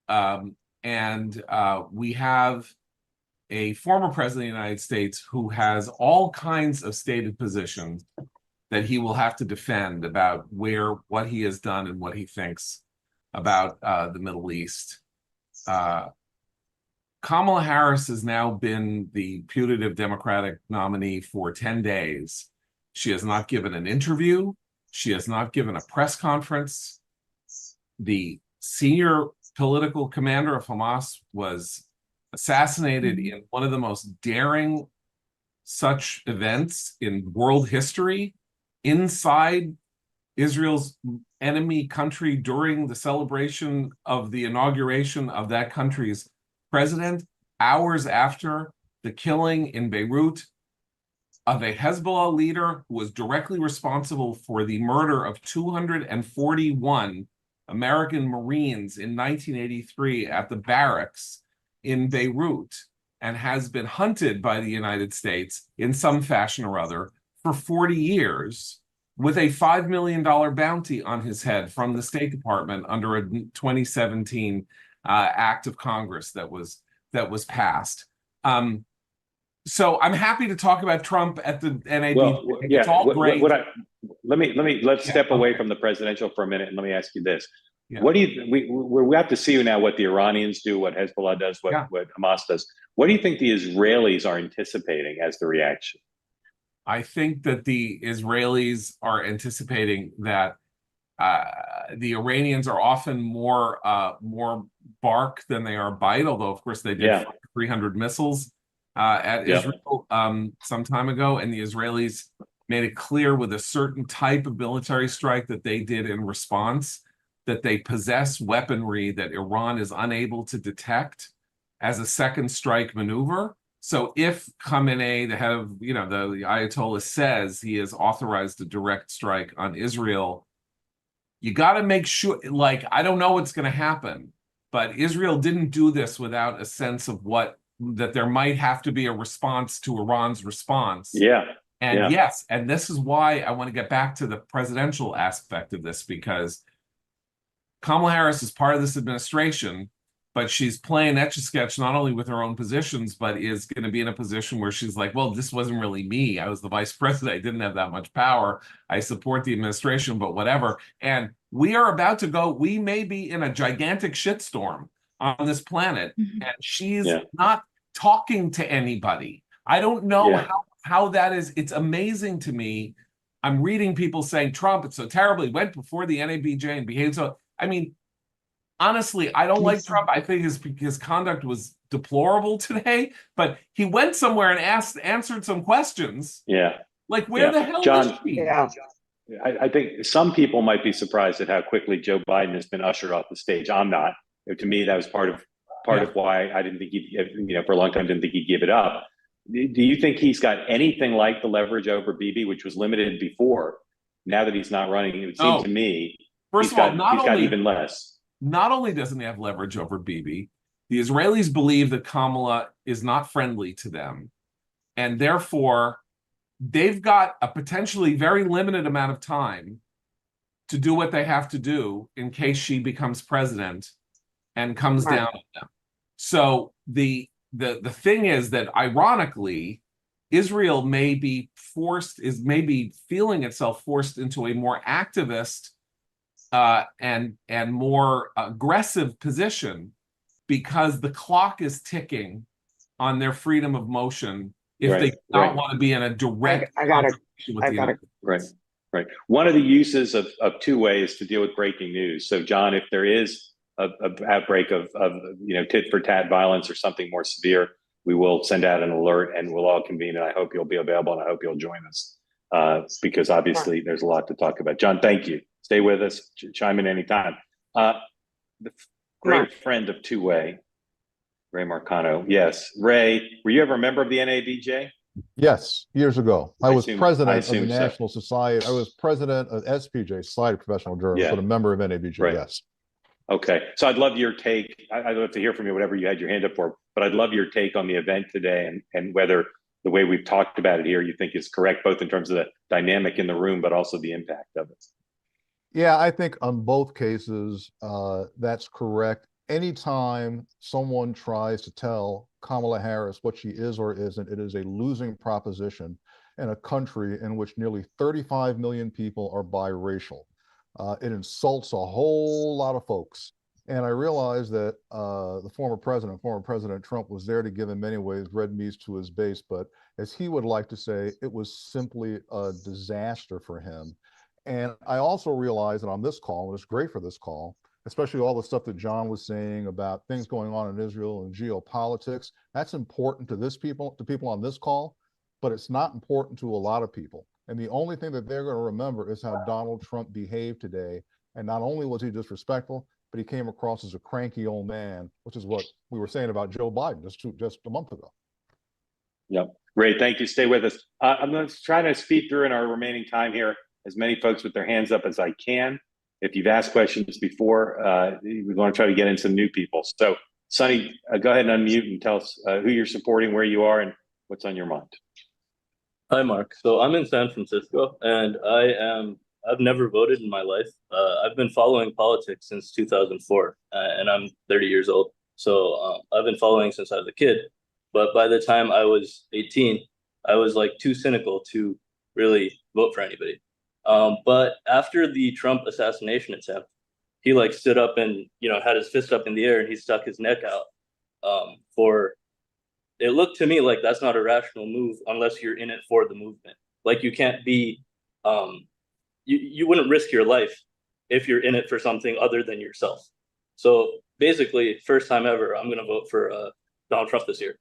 And we have a former president of the United States who has all kinds of stated positions that he will have to defend about what he has done and what he thinks about the Middle East. Kamala Harris has now been the putative Democratic nominee for 10 days. She has not given an interview. She has not given a press conference. The senior political commander of Hamas was assassinated in one of the most daring such events in world history inside Israel's enemy country during the celebration of the inauguration of that country's president, hours after the killing in Beirut of a Hezbollah leader who was directly responsible for the murder of 241 American Marines in 1983 at the barracks in Beirut, and has been hunted by the United States in some fashion or other for 40 years with a $5 million bounty on his head from the State Department under a 2017 act of Congress that was passed. So I'm happy to talk about Trump at the NABJ. Well, yeah, it's all great. let's step away from the presidential for a minute and let me ask you this. Yeah. What do you we have to see now what the Iranians do, what Hezbollah does, what Hamas does. What do you think the Israelis are anticipating as the reaction? I think that the Israelis are anticipating that the Iranians are often more bark than they are bite, although of course they did fire 300 missiles at Israel some time ago, and the Israelis made it clear with a certain type of military strike that they did in response that they possess weaponry that Iran is unable to detect as a second strike maneuver. So if Khamenei, the head of, the Ayatollah, says he has authorized a direct strike on Israel, you got to make sure, I don't know what's going to happen, but Israel didn't do this without a sense of that there might have to be a response to Iran's response. Yes, and this is why I want to get back to the presidential aspect of this, because Kamala Harris is part of this administration, but she's playing Etch-a-Sketch not only with her own positions, but is going to be in a position where she's like, well, this wasn't really me. I was the vice president. I didn't have that much power. I support the administration, but whatever. And we are about to we may be in a gigantic shitstorm on this planet, and she's not talking to anybody. I don't know how that is. It's amazing to me. I'm reading people saying Trump, it's so terrible. He went before the NABJ and behaved so. I mean, honestly, I don't like Trump. I think his conduct was deplorable today, but he went somewhere and answered some questions. Like, where the hell is he? I think some people might be surprised at how quickly Joe Biden has been ushered off the stage. I'm not. To me, that was part of why I didn't think for a long time, didn't think he'd give it up. Do you think he's got anything like the leverage over Bibi, which was limited before? Now that he's not running, it would seem to me, first of all, he's got even less. Not only doesn't he have leverage over Bibi, the Israelis believe that Kamala is not friendly to them, and therefore they've got a potentially very limited amount of time to do what they have to do in case she becomes president and comes down on them. So the thing is that, ironically, Israel may be feeling itself forced into a more activist and more aggressive position, because the clock is ticking on their freedom of motion if they don't want to be in a direct Right. One of the uses of two-way is to deal with breaking news. So, John, if there is a outbreak of tit for tat violence or something more severe, we will send out an alert and we'll all convene. And I hope you'll be available, and I hope you'll join us because obviously there's a lot to talk about. John, thank you. Stay with us. Chime in anytime. The great friend of two-way, Ray Marcano. Yes, Ray, were you ever a member of the NABJ? Yes, years ago. I was president of the National Society. I was president of SPJ, Society of Professional Journalists, but a member of NABJ, yes. Okay, so I'd love your take. I'd love to hear from you, whatever you had your hand up for, but I'd love your take on the event today and whether the way we've talked about it here you think is correct, both in terms of the dynamic in the room, but also the impact of it. Yeah, I think on both cases, that's correct. Anytime someone tries to tell Kamala Harris what she is or isn't, it is a losing proposition in a country in which nearly 35 million people are biracial. It insults a whole lot of folks. And I realize that the former President Trump, was there to give in many ways red meat to his base, but as he would like to say, it was simply a disaster for him. And I also realize that on this call, and it's great for this call, especially all the stuff that John was saying about things going on in Israel and geopolitics, that's important to people on this call, but it's not important to a lot of people. And the only thing that they're going to remember is how Donald Trump behaved today. And not only was he disrespectful, but he came across as a cranky old man, which is what we were saying about Joe Biden just a month ago. Yep. Great. Thank you. Stay with us. I'm going to try to speed through in our remaining time here as many folks with their hands up as I can. If you've asked questions before, we're going to try to get into some new people. So, Sonny, go ahead and unmute and tell us who you're supporting, where you are, and what's on your mind. Hi, Mark. So I'm in San Francisco, and I've never voted in my life. I've been following politics since 2004, and I'm 30 years old. So I've been following since I was a kid. But by the time I was 18, I was like too cynical to really vote for anybody. But after the Trump assassination attempt, he like stood up and, had his fist up in the air and he stuck his neck out. For it looked to me like that's not a rational move unless you're in it for the movement. Like you can't be, you wouldn't risk your life if you're in it for something other than yourself. So basically, first time ever, I'm going to vote for Donald Trump this year.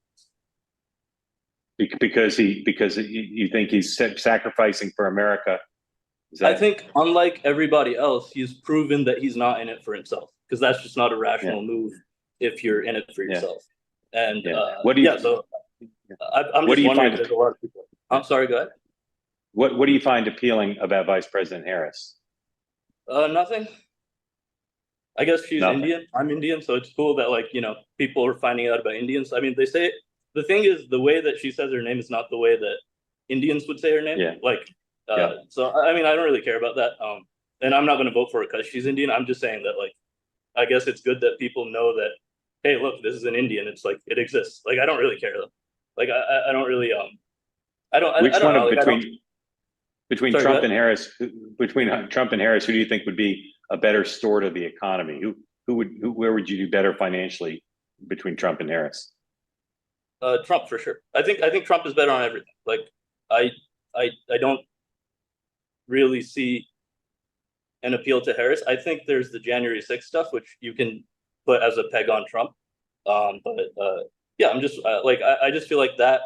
Because you think he's sacrificing for America. I think, unlike everybody else, he's proven that he's not in it for himself, because that's just not a rational move if you're in it for yourself. And what do you? So I'm just wondering. There's a lot of people. I'm sorry. Go ahead. What do you find appealing about Vice President Harris? Nothing. I guess she's Nothing. Indian. I'm Indian, so it's cool that people are finding out about Indians. I mean, they say the thing is the way that she says her name is not the way that Indians would say her name. Yeah. So I mean, I don't really care about that. And I'm not going to vote for her because she's Indian. I'm just saying that I guess it's good that people know that, hey, look, this is an Indian. It's it exists. I don't really care though. I don't really between Sorry, Trump and Harris, who do you think would be a better store to the economy? Where would you do better financially between Trump and Harris? Trump for sure. I think Trump is better on everything. I don't really see an appeal to Harris. I think there's the January 6th stuff, which you can put as a peg on Trump. I'm just I just feel like that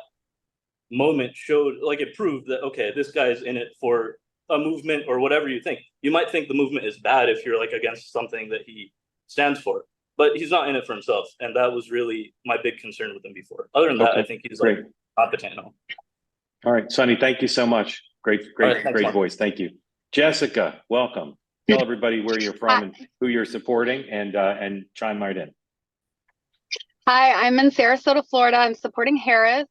moment showed, it proved that, okay, this guy's in it for a movement or whatever you think. You might think the movement is bad if you're against something that he stands for, but he's not in it for himself. And that was really my big concern with him before. Other than that, I think he's competent now. All right, Sonny, thank you so much. Great voice. Thank you. Jessica, welcome. Tell everybody where you're from and who you're supporting, and chime right in. Hi, I'm in Sarasota, Florida. I'm supporting Harris.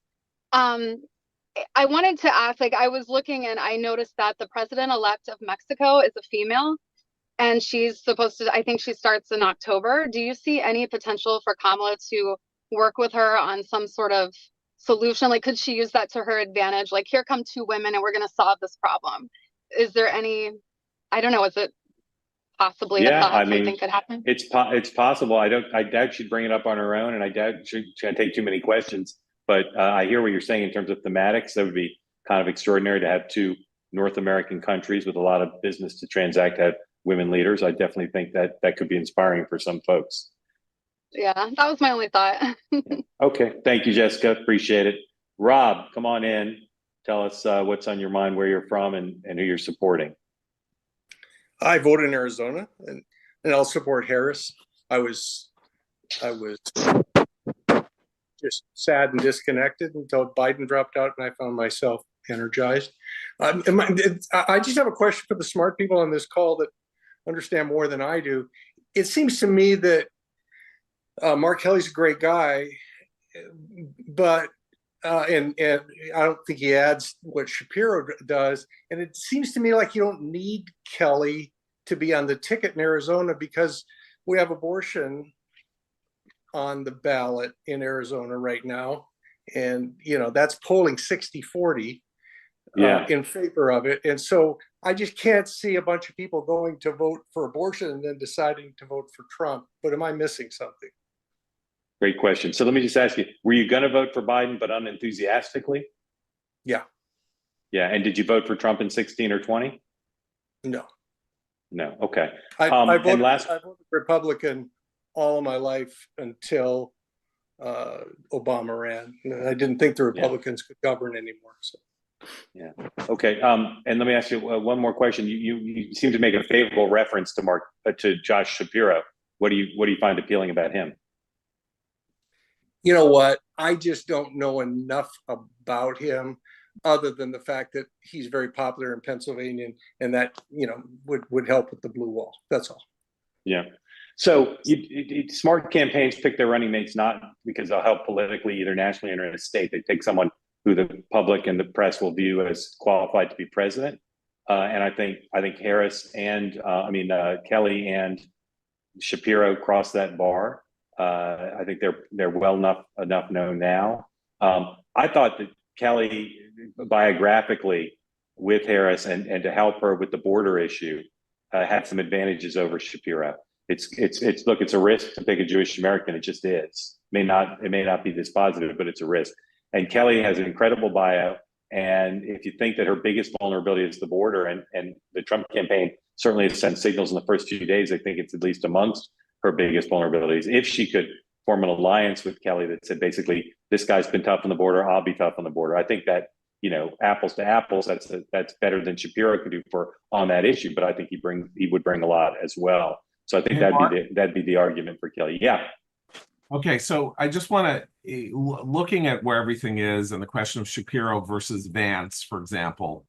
I wanted to ask, I was looking and I noticed that the president-elect of Mexico is a female, and she's supposed to, I think she starts in October. Do you see any potential for Kamala to work with her on some sort of solution? Could she use that to her advantage? Here come two women and we're going to solve this problem. Is there any, I don't know, is it possibly a thought something could happen? It's possible. I doubt she'd bring it up on her own, and I doubt she'd take too many questions. But I hear what you're saying in terms of thematics. That would be kind of extraordinary to have two North American countries with a lot of business to transact have women leaders. I definitely think that could be inspiring for some folks. Yeah, that was my only thought. Okay. Thank you, Jessica. Appreciate it. Rob, come on in. Tell us what's on your mind, where you're from, and who you're supporting. I voted in Arizona, and I'll support Harris. I was just sad and disconnected until Biden dropped out, and I found myself energized. I just have a question for the smart people on this call that understand more than I do. It seems to me that Mark Kelly's a great guy, but and I don't think he adds what Shapiro does. And it seems to me like you don't need Kelly to be on the ticket in Arizona because we have abortion on the ballot in Arizona right now. And, that's polling 60-40 in favor of it. And so I just can't see a bunch of people going to vote for abortion and then deciding to vote for Trump. But am I missing something? Great question. So let me just ask you, were you going to vote for Biden, but unenthusiastically? Yeah. Yeah. And did you vote for Trump in 16 or 20? No. No. Okay. I voted Republican all of my life until Obama ran. I didn't think the Republicans could govern anymore. So. Yeah. Okay. And let me ask you one more question. You seem to make a favorable reference to Josh Shapiro. What do you find appealing about him? You know what? I just don't know enough about him other than the fact that he's very popular in Pennsylvania and that, would help with the blue wall. That's all. Yeah. So smart campaigns pick their running mates not because they'll help politically, either nationally or in a state. They take someone who the public and the press will view as qualified to be president. And I think Harris and Kelly and Shapiro crossed that bar. I think they're well enough known now. I thought that Kelly, biographically, with Harris and to help her with the border issue, had some advantages over Shapiro. look, it's a risk to pick a Jewish American. It just is. It may not be this positive, but it's a risk. And Kelly has an incredible bio. And if you think that her biggest vulnerability is the border, and the Trump campaign certainly has sent signals in the first few days, I think it's at least amongst her biggest vulnerabilities. If she could form an alliance with Kelly that said basically, this guy's been tough on the border, I'll be tough on the border. I think that, apples to apples, that's better than Shapiro could do on that issue. But I think he would bring a lot as well. So I think that'd be the argument for Kelly. Yeah. Okay, so I just want to, looking at where everything is and the question of Shapiro versus Vance, for example.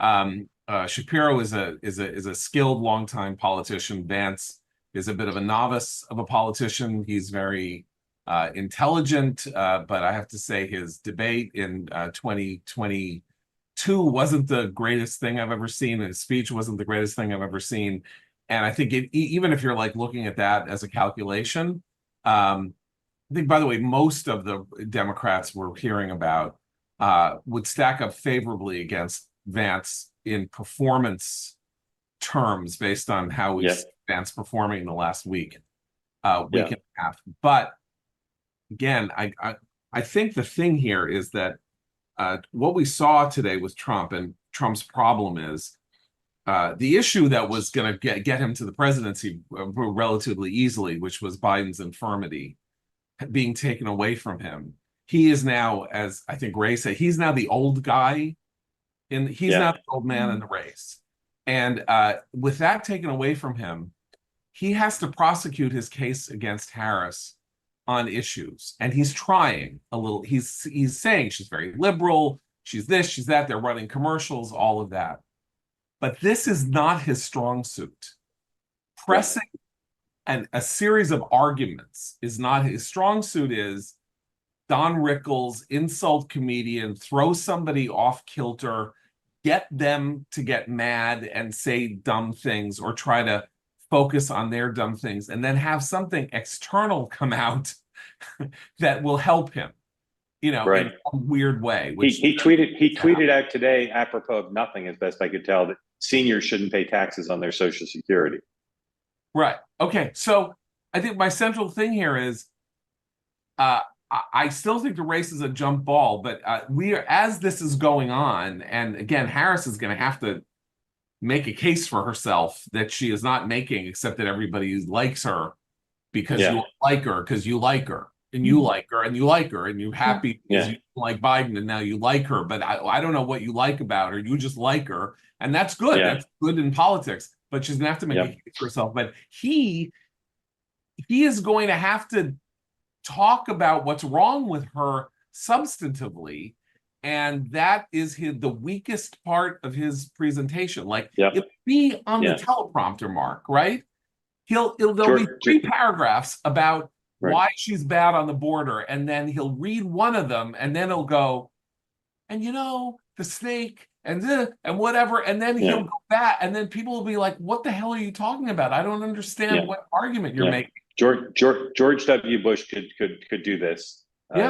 Shapiro is a skilled longtime politician. Vance is a bit of a novice of a politician. He's very intelligent, but I have to say his debate in 2022 wasn't the greatest thing I've ever seen, and his speech wasn't the greatest thing I've ever seen. And I think even if you're like looking at that as a calculation, I think, by the way, most of the Democrats we're hearing about would stack up favorably against Vance in performance terms based on how we see Vance performing in the last week and a half. But again, I think the thing here is that what we saw today with Trump, and Trump's problem is the issue that was going to get him to the presidency relatively easily, which was Biden's infirmity being taken away from him. He is now, as I think Ray said, he's now the old guy, and he's not the old man in the race. And with that taken away from him, he has to prosecute his case against Harris on issues, and he's trying a little. He's saying she's very liberal, she's this, she's that. They're running commercials, all of that. But this is not his strong suit. Pressing and a series of arguments is not his strong suit. Is Don Rickles, insult comedian, throw somebody off kilter, get them to get mad and say dumb things or try to focus on their dumb things, and then have something external come out that will help him, in a weird way. Which he tweeted out today, apropos of nothing, as best I could tell, that seniors shouldn't pay taxes on their Social Security. Right. Okay. So I think my central thing here is I still think the race is a jump ball, but as this is going on, and again, Harris is going to have to make a case for herself that she is not making, except that everybody likes her because you like her, because you like her, and you like her, and you like her, and you're happy because you like Biden, and now you like her. But I don't know what you like about her. You just like her, and that's good. That's good in politics. But she's gonna have to make a case for herself. But he is going to have to talk about what's wrong with her substantively, and that is the weakest part of his presentation. Like it'll be on the teleprompter, Mark, right? There'll be 3 paragraphs about why she's bad on the border, and then he'll read one of them, and then he'll go, and the snake and whatever, and then he'll go back, and then people will be like, what the hell are you talking about? I don't understand what argument you're making. George W. Bush could do this.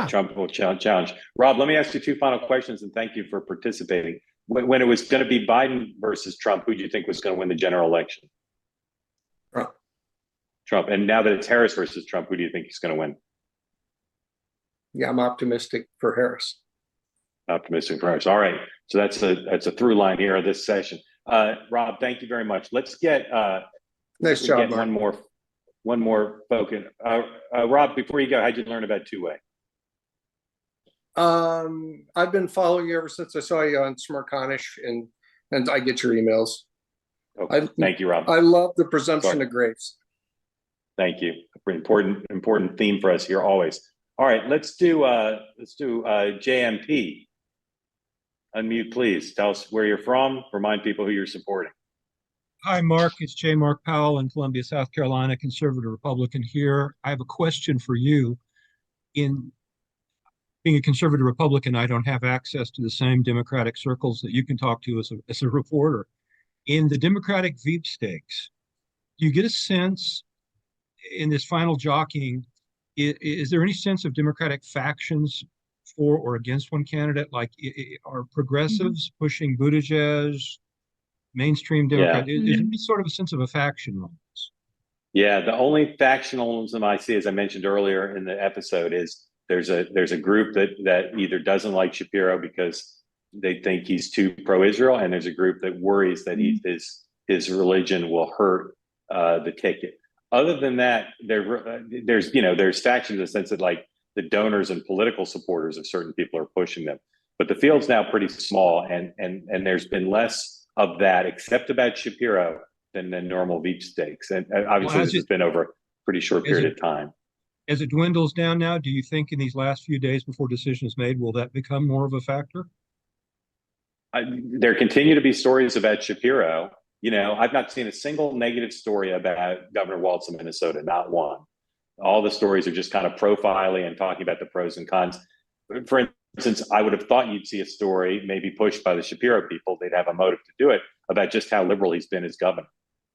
Trump will challenge. Rob, let me ask you 2 final questions, and thank you for participating. When it was going to be Biden versus Trump, who do you think was going to win the general election? Trump. And now that it's Harris versus Trump, who do you think is going to win? Yeah, I'm optimistic for Harris. Optimistic for Harris. All right. So that's a through line here of this session. Rob, thank you very much. Let's get nice job, Mark. One more focus. Rob, before you go, how'd you learn about two-way? I've been following you ever since I saw you on Smirconish, and I get your emails. Okay. Thank you, Rob. I love the presumption of grace. Thank you. Important theme for us here always. All right, let's do JMP. Unmute, please. Tell us where you're from. Remind people who you're supporting. Hi, Mark. It's J. Mark Powell in Columbia, South Carolina, conservative Republican here. I have a question for you. In being a conservative Republican, I don't have access to the same Democratic circles that you can talk to as a reporter. In the Democratic sweepstakes, do you get a sense in this final jockeying, is there any sense of Democratic factions for or against one candidate? Like, are progressives pushing Buttigieg, mainstream Democrat? Is there any sort of a sense of a faction on this? Yeah, the only factionalism I see, as I mentioned earlier in the episode, is there's a group that either doesn't like Shapiro because they think he's too pro-Israel, and there's a group that worries that his religion will hurt the ticket. Other than that, there's factions in the sense that like the donors and political supporters of certain people are pushing them, but the field's now pretty small, and there's been less of that, except about Shapiro, than normal stakes. And obviously, this has been over a pretty short period of time. As it dwindles down now, do you think in these last few days before decision is made, will that become more of a factor? There continue to be stories about Shapiro. I've not seen a single negative story about Governor Walz of Minnesota, not one. All the stories are just kind of profiling and talking about the pros and cons. For instance, I would have thought you'd see a story maybe pushed by the Shapiro people. They'd have a motive to do it, about just how liberal he's been as governor.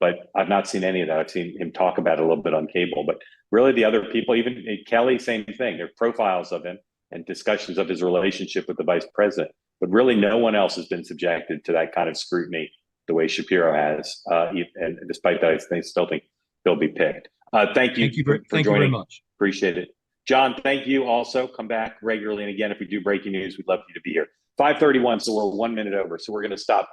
But I've not seen any of that. I've seen him talk about it a little bit on cable. But really, the other people, even Kelly, same thing. There are profiles of him and discussions of his relationship with the vice president. But really, no one else has been subjected to that kind of scrutiny the way Shapiro has. And despite that, I still think he'll be picked. Thank you for thank joining. You very much. Appreciate it. John, thank you also. Come back regularly. And again, if we do breaking news, we'd love you to be here. 5:31, so we're 1 minute over. So we're going to stop.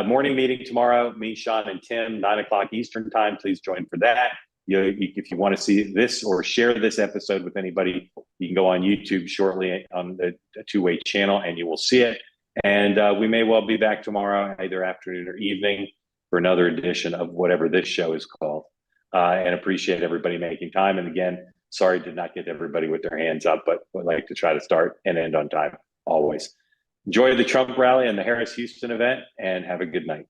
Morning meeting tomorrow, me, Sean, and Tim, 9 o'clock Eastern time. Please join for that. If you want to see this or share this episode with anybody, you can go on YouTube shortly on the two-way channel and you will see it. And we may well be back tomorrow, either afternoon or evening, for another edition of whatever this show is called. And appreciate everybody making time. And again, sorry did not get everybody with their hands up, but would like to try to start and end on time always. Enjoy the Trump rally and the Harris Houston event, and have a good night.